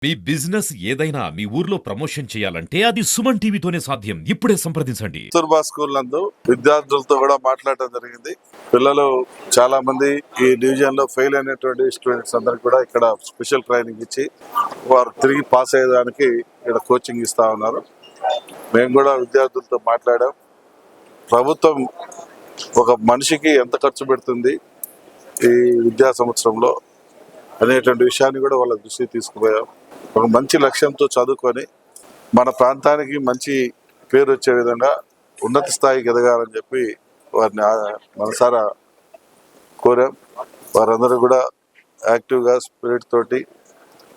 మీ business ఏదైనా మీ ఊర్లో promotion చేయాలంటే అది సుమన్ టీవీతోనే సాధ్యం. ఇప్పుడే సంప్రదించండి. కస్తూర్బా స్కూల్ నందు విద్యార్థులతో కూడా మాట్లాడటం జరిగింది. పిల్లలు చాలా మంది ఈ డివిజన్ లో ఫెయిల్ అయినటువంటి స్టూడెంట్స్ అందరికి కూడా ఇక్కడ స్పెషల్ ట్రైనింగ్ ఇచ్చి వారు తిరిగి పాస్ అయ్యేదానికి ఇక్కడ కోచింగ్ ఇస్తా ఉన్నారు. మేము కూడా విద్యార్థులతో మాట్లాడాం. ప్రభుత్వం ఒక మనిషికి ఎంత ఖర్చు పెడుతుంది ఈ విద్యా సంవత్సరంలో అనేటువంటి విషయాన్ని కూడా వాళ్ళ దృష్టికి తీసుకుపోయాం. ఒక మంచి లక్ష్యంతో చదువుకొని మన ప్రాంతానికి మంచి పేరు వచ్చే విధంగా ఉన్నత స్థాయికి ఎదగాలని చెప్పి వారిని మనసారా కోరాం. వారందరూ కూడా యాక్టివ్గా స్పిరిట్ తోటి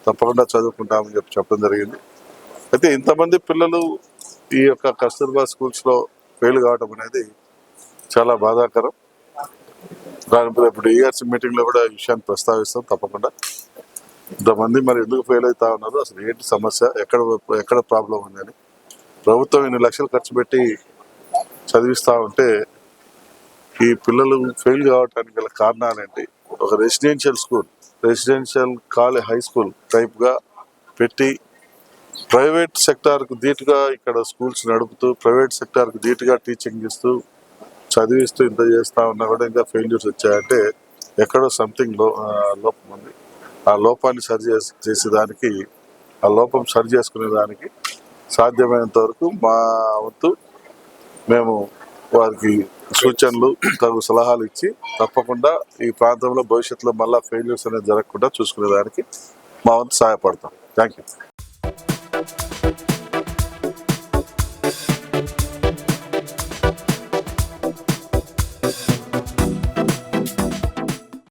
తప్పకుండా చదువుకుంటామని చెప్పడం జరిగింది. అయితే ఇంతమంది పిల్లలు ఈ యొక్క కస్తూర్బా స్కూల్స్లో ఫెయిల్ కావడం అనేది చాలా బాధాకరం. దాని ఇప్పుడు ఈఆర్సీ మీటింగ్లో కూడా ఈ విషయాన్ని ప్రస్తావిస్తాం. తప్పకుండా ఇంతమంది మరి ఎందుకు ఫెయిల్ అవుతా ఉన్నారు, అసలు ఏంటి సమస్య, ఎక్కడ ప్రాబ్లం ఉందని ప్రభుత్వం ఇన్ని లక్షలు ఖర్చు పెట్టి చదివిస్తూ ఉంటే ఈ పిల్లలు ఫెయిల్ కావడానికి గల కారణాలేంటి? ఒక రెసిడెన్షియల్ హై స్కూల్ టైప్గా పెట్టి ప్రైవేట్ సెక్టార్కు ధీటుగా ఇక్కడ స్కూల్స్ నడుపుతూ ప్రైవేట్ సెక్టార్కు ధీటుగా టీచింగ్ ఇస్తూ చదివిస్తూ ఇంత చేస్తూ ఉన్నా కూడా ఇంకా ఫెయిల్యూర్స్ వచ్చాయంటే ఎక్కడో సంథింగ్ లోపం ఉంది. ఆ లోపాన్ని చేసేదానికి ఆ లోపం సరి చేసుకునేదానికి సాధ్యమైనంత వరకు మా వంతు మేము వారికి సూచనలు తగు సలహాలు ఇచ్చి తప్పకుండా ఈ ప్రాంతంలో భవిష్యత్తులో మళ్ళీ ఫెయిల్యూర్స్ అనేది జరగకుండా చూసుకునేదానికి మా వంతు సహాయపడతాం. Thank you.